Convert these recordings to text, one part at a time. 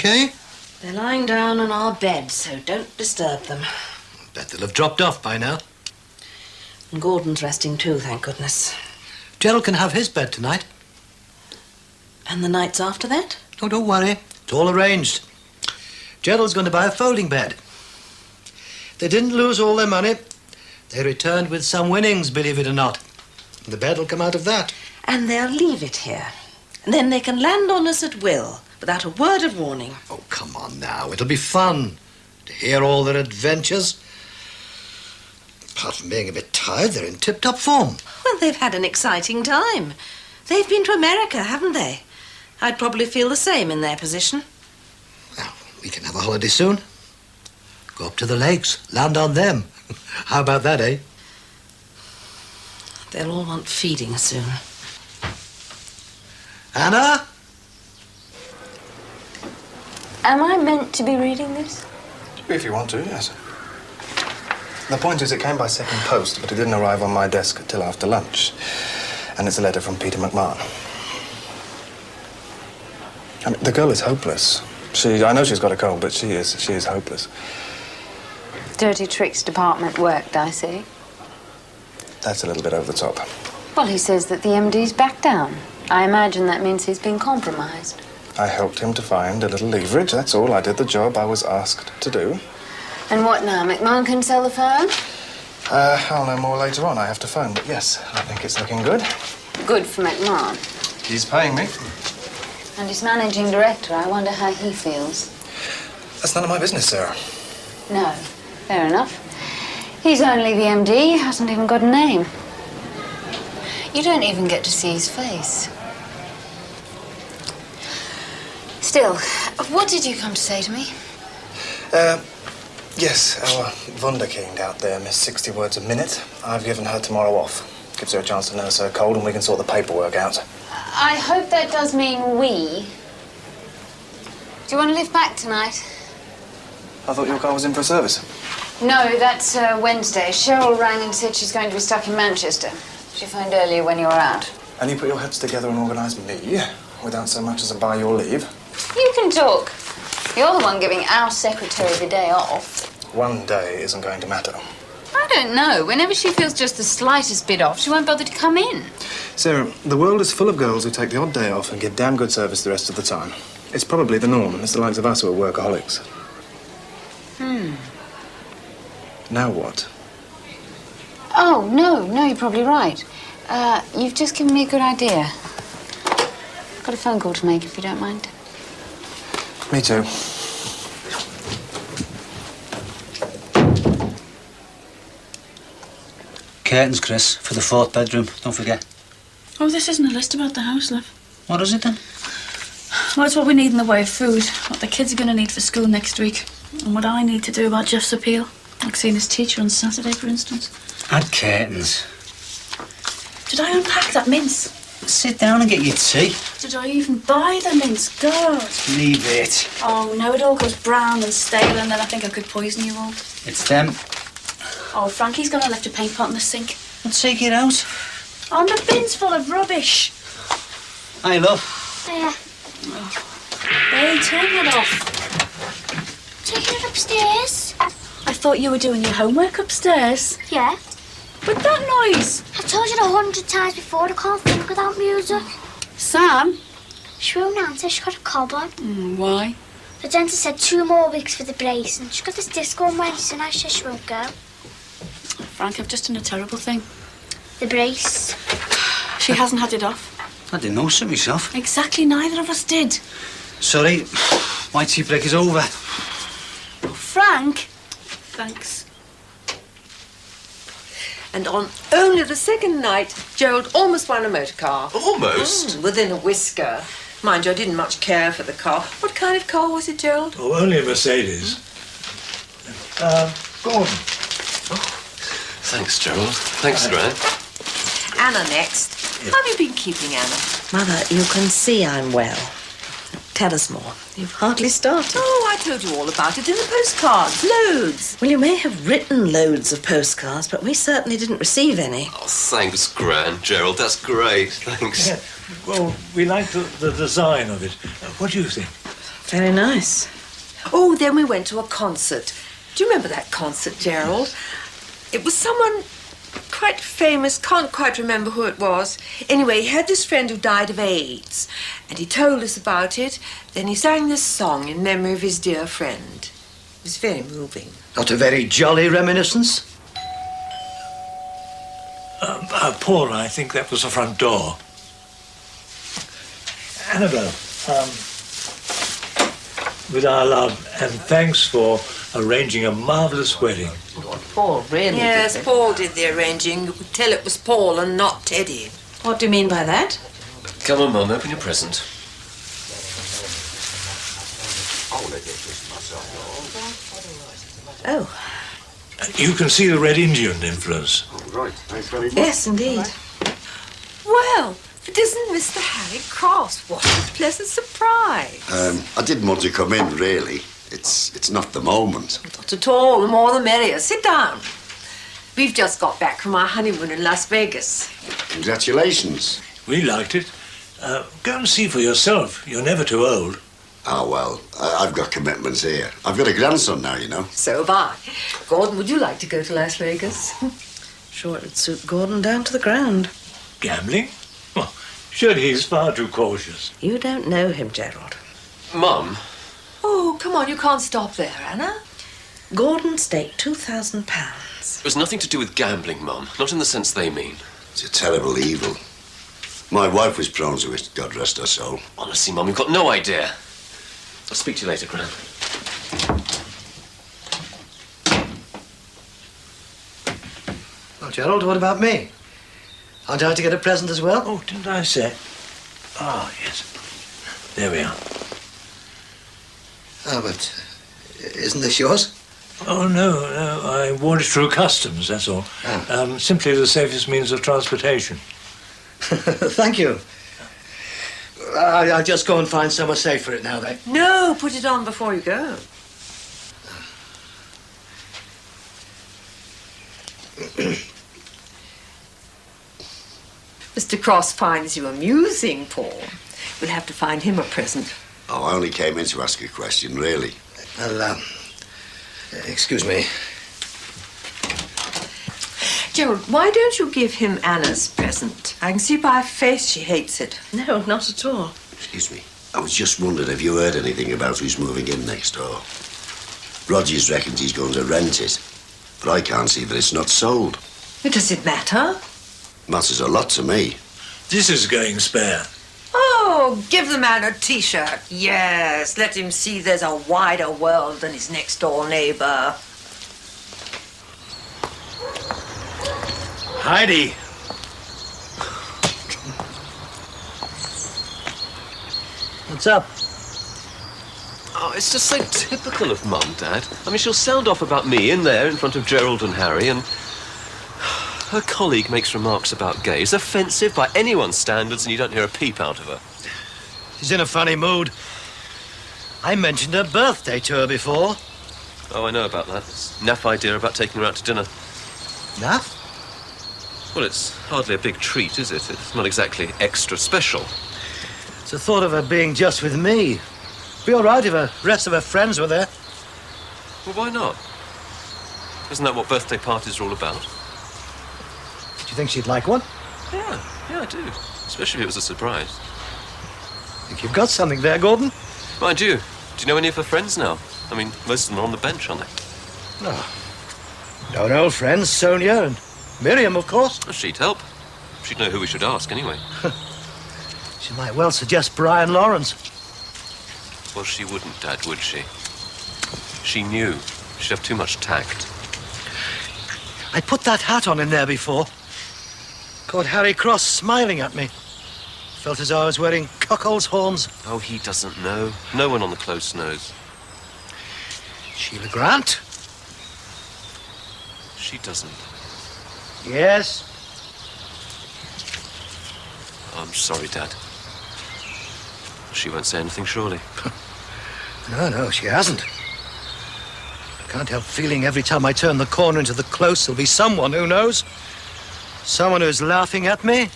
okay? They're lying down on our bed, so don't disturb them. Bet they'll have dropped off by now. And Gordon's resting too, thank goodness. Gerald can have his bed tonight. And the nights after that? Oh, don't worry. It's all arranged. Gerald's going to buy a folding bed. They didn't lose all their money. They returned with some winnings, believe it or not. The bed will come out of that. And they'll leave it here. And then they can land on us at will, without a word of warning. Oh, come on now. It'll be fun to hear all their adventures. Apart from being a bit tired, they're in tip-top form. Well, they've had an exciting time. They've been to America, haven't they? I'd probably feel the same in their position. Well, we can have a holiday soon. Go up to the lakes, land on them. How about that, eh? They'll all want feeding soon. Anna? Am I meant to be reading this? If you want to, yes. The point is, it came by second post, but it didn't arrive on my desk till after lunch. And it's a letter from Peter McMahon. I mean, the girl is hopeless. I know she's got a cold, but she is hopeless. Dirty tricks department worked, I see. That's a little bit over the top. Well, he says that the MD's back down. I imagine that means he's been compromised. I helped him to find a little leverage, that's all. I did the job I was asked to do. And what now? McMahon can sell the firm? I'll know more later on. I have to phone, but yes, I think it's looking good. Good for McMahon. He's paying me. And his managing director, I wonder how he feels. That's none of my business, Sarah. No, fair enough. He's only the MD, hasn't even got a name. You don't even get to see his face. Still, what did you come to say to me? Yes, our wunderkind out there, Miss 60 words a minute. I've given her tomorrow off. Gives her a chance to nurse her cold and we can sort the paperwork out. I hope that does mean we. Do you want to lift back tonight? I thought your car was in for a service. No, that's Wednesday. Cheryl rang and said she's going to be stuck in Manchester. She phoned earlier when you were out. And you put your heads together and organised me without so much as a buy your leave. You can talk. You're the one giving our secretary the day off. One day isn't going to matter. I don't know. Whenever she feels just the slightest bit off, she won't bother to come in. Sarah, the world is full of girls who take the odd day off and give damn good service the rest of the time. It's probably the norm, and it's the likes of us who are workaholics. Now what? Oh, no, you're probably right. You've just given me a good idea. I've got a phone call to make, if you don't mind. Me too. Curtains, Chris, for the 4th bedroom. Don't forget. Oh, this isn't a list about the house, love. What is it then? Well, it's what we need in the way of food, what the kids are going to need for school next week, and what I need to do about Jeff's appeal. Like seeing his teacher on Saturday, for instance. Add curtains. Did I unpack that mince? Sit down and get your tea. Did I even buy the mince? God. Leave it. Oh, no, it all goes brown and stale, and then I think I could poison you all. It's them. Oh, Frankie's gonna left a paint pot in the sink. Well, take it out. Oh, the bin's full of rubbish. Hi, love. There. Hey, turn that off. Taking it upstairs? I thought you were doing your homework upstairs. Yeah. With that noise. I've told you 100 times before I can't think without music. Sam? She won't answer. She's got a cold on. Why? The dentist said 2 more weeks for the brace, and she's got this disc on Wednesday, and I said she won't go. Frank, I've just done a terrible thing. The brace. She hasn't had it off. I didn't know so myself. Exactly, neither of us did. Sorry, my tea break is over. Frank? Thanks. And on only the second night, Gerald almost won a motor car. Almost? Within a whisker. Mind you, I didn't much care for the car. What kind of car was it, Gerald? Oh, only a Mercedes. Gordon. Thanks, Gerald. Thanks, Gran. Anna next. How have you been keeping, Anna? Mother, you can see I'm well. Tell us more. You've hardly started. Oh, I told you all about it in the postcards. Loads. Well, you may have written loads of postcards, but we certainly didn't receive any. Oh, thanks, Gran. Gerald, that's great. Thanks. Yeah. Well, we like the design of it. What do you think? Very nice. Oh, then we went to a concert. Do you remember that concert, Gerald? It was someone quite famous, can't quite remember who it was. Anyway, he had this friend who died of AIDS, and he told us about it. Then he sang this song in memory of his dear friend. It was very moving. Not a very jolly reminiscence. Paul, I think that was the front door. Annabelle, with our love and thanks for arranging a marvellous wedding. Paul really Yes, did it. Paul did the arranging. You could tell it was Paul and not Teddy. What do you mean by that? Come on, Mum, open your present. Oh, You can see the Red Indian influence. yes, indeed. Well, but isn't Mr. Harry Cross? What a pleasant surprise. I didn't want to come in, really. It's not the moment. Not at all. The more the merrier. Sit down. We've just got back from our honeymoon in Las Vegas. Congratulations. We liked it. Go and see for yourself. You're never too old. Ah, well, I've got commitments here. I've got a grandson now, you know. So have I. Gordon, would you like to go to Las Vegas? Sure, it'd suit Gordon down to the ground. Gambling? Well, surely he's far too cautious. You don't know him, Gerald. Mum, Oh, come on. You can't stop there, Anna. Gordon staked £2,000. it was nothing to do with gambling, Mum. Not in the sense they mean. It's a terrible evil. My wife was prone to it, God rest her soul. Honestly, Mum, you've got no idea. I'll speak to you later, Gran. Well, Gerald, what about me? Aren't I to get a present as well? Oh, didn't I say? Ah, yes. There we are. Oh, but isn't this yours? Oh, no, I wore it through customs, that's all. Ah. Simply the safest means of transportation. Thank you. I'll just go and find somewhere safe for it now, then. No, put it on before you go. Mr. Cross finds you amusing, Paul. We'll have to find him a present. Oh, I only came in to ask a question, really. Well, excuse me. Gerald, why don't you give him Anna's present? I can see by her face she hates it. No, not at all. Excuse me. I was just wondering if you heard anything about who's moving in next door. Rogers reckons he's going to rent it, but I can't see that it's not sold. Does it matter? Matters a lot to me. This is going spare. Oh, give the man a T-shirt. Yes, let him see there's a wider world than his next-door neighbour. Heidi. What's up? Oh, it's just so typical of Mum, Dad. I mean, she'll sound off about me in there in front of Gerald and Harry, and her colleague makes remarks about gays, offensive by anyone's standards, and you don't hear a peep out of her. She's in a funny mood. I mentioned her birthday to her before. Oh, I know about that. It's naff idea about taking her out to dinner. Naff? Well, it's hardly a big treat, is it? It's not exactly extra special. It's the thought of her being just with me. Be all right if the rest of her friends were there. Well, why not? Isn't that what birthday parties are all about? Do you think she'd like one? Yeah, I do. Especially if it was a surprise. Think you've got something there, Gordon? Mind you, do you know any of her friends now? I mean, most of them are on the bench, aren't they? No, no old friends, Sonia and Miriam, of course. Well, she'd help. She'd know who we should ask, anyway. She might well suggest Brian Lawrence. Well, she wouldn't, Dad, would she? She knew. She'd have too much tact. I put that hat on in there before. Caught Harry Cross smiling at me. Felt as though I was wearing cuckold's horns. Oh, he doesn't know. No one on the close knows. Sheila Grant? She doesn't. Yes. I'm sorry, Dad. She won't say anything, surely. No, she hasn't. I can't help feeling every time I turn the corner into the close there'll be someone who knows. Someone who's laughing at me.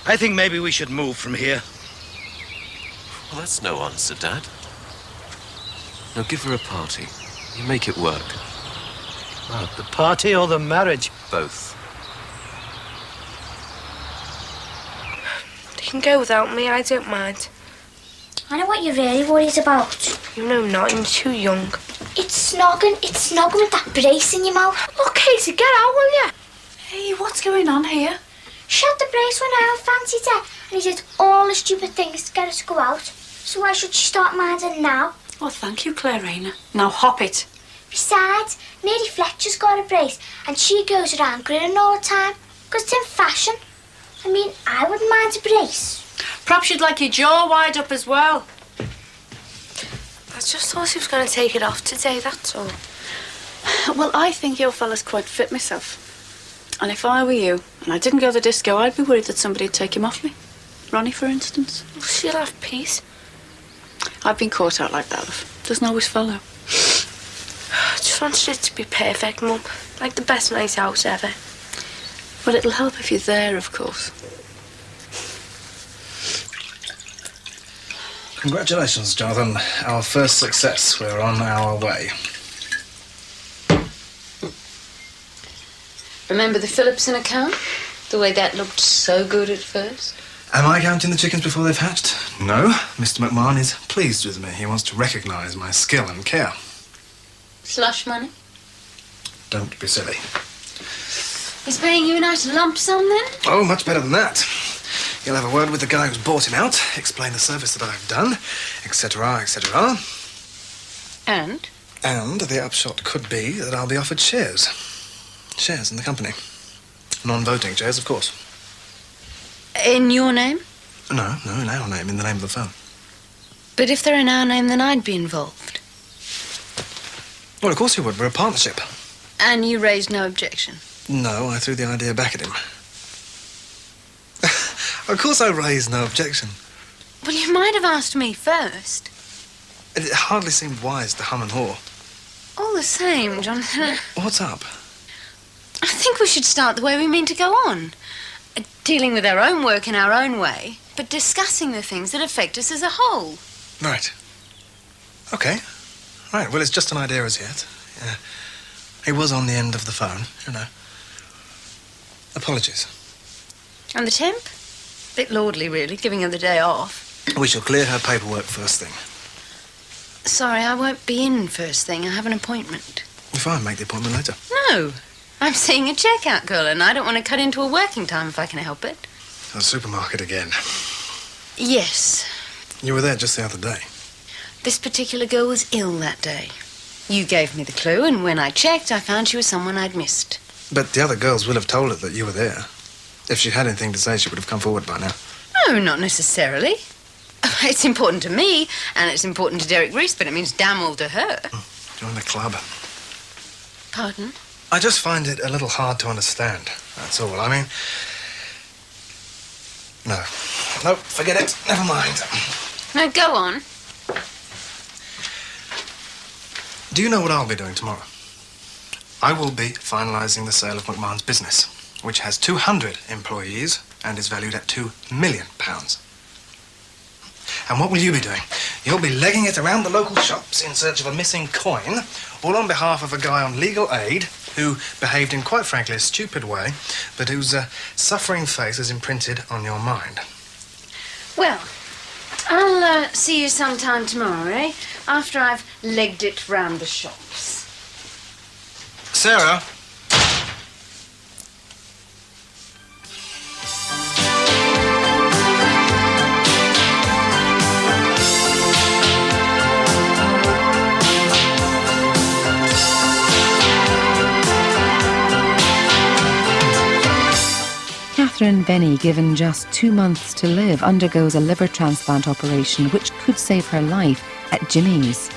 I think maybe we should move from here. Well, that's no answer, Dad. Now give her a party. You make it work. Well, the party or the marriage? Both. You can go without me, I don't mind. I know what you're really worried about. You know not, you're too young. It's snogging with that brace in your mouth. Look, Katie, get out, will you? Hey, what's going on here? She had the brace when I fancied her, and he did all the stupid things to get us to go out. So why should she start minding now? Oh, thank you, Clarina. Now hop it. Besides, Mary Fletcher's got a brace, and she goes around grinning all the time, because it's in fashion. I mean, I wouldn't mind a brace. Perhaps you'd like your jaw wide up as well. I just thought he was going to take it off today, that's all. Well, I think your fella's quite fit myself. And if I were you, and I didn't go to the disco, I'd be worried that somebody'd take him off me. Ronnie, for instance. Well, she'll have peace. I've been caught out like that, love. Doesn't always follow. I just wanted it to be perfect, Mum. Like the best night out ever. Well, it'll help if you're there, of course. Congratulations, Jonathan. Our first success. We're on our way. Remember the Phillipson account? The way that looked so good at first? Am I counting the chickens before they've hatched? No. Mr. McMahon is pleased with me. He wants to recognise my skill and care. Slush money? Don't be silly. He's paying you a nice lump sum, then? Oh, much better than that. You'll have a word with the guy who's bought him out, explain the service that I've done, etc., etc. And? And the upshot could be that I'll be offered shares. Shares in the company. Non-voting shares, of course. In your name? No, in our name, in the name of the firm. But if they're in our name, then I'd be involved. Well, of course you would. We're a partnership. And you raised no objection? No, I threw the idea back at him. Of course I raised no objection. Well, you might have asked me first. It hardly seemed wise to hum and haw. All the same, Jonathan. What's up? I think we should start the way we mean to go on. Dealing with our own work in our own way, but discussing the things that affect us as a whole. Right. Okay. Right, well, it's just an idea as yet. Yeah. He was on the end of the phone, you know. Apologies. And the temp? Bit lordly, really, giving her the day off. We shall clear her paperwork first thing. Sorry, I won't be in first thing. I have an appointment. If I make the appointment later. No. I'm seeing a checkout girl, and I don't want to cut into a working time if I can help it. The supermarket again. Yes. You were there just the other day. This particular girl was ill that day. You gave me the clue, and when I checked, I found she was someone I'd missed. But the other girls will have told her that you were there. If she had anything to say, she would have come forward by now. No, not necessarily. It's important to me, and it's important to Derek Reese, but it means damn all to her. Join the club. Pardon? I just find it a little hard to understand, that's all. I mean... No, forget it. Never mind. No, go on. Do you know what I'll be doing tomorrow? I will be finalising the sale of McMahon's business, which has 200 employees and is valued at £2 million. And what will you be doing? You'll be legging it around the local shops in search of a missing coin, all on behalf of a guy on legal aid who behaved in, quite frankly, a stupid way, but whose suffering face is imprinted on your mind. Well, I'll see you sometime tomorrow, eh? After I've legged it round the shops. Sarah? Catherine Benny, given just 2 months to live, undergoes a liver transplant operation which could save her life at Jimmy's.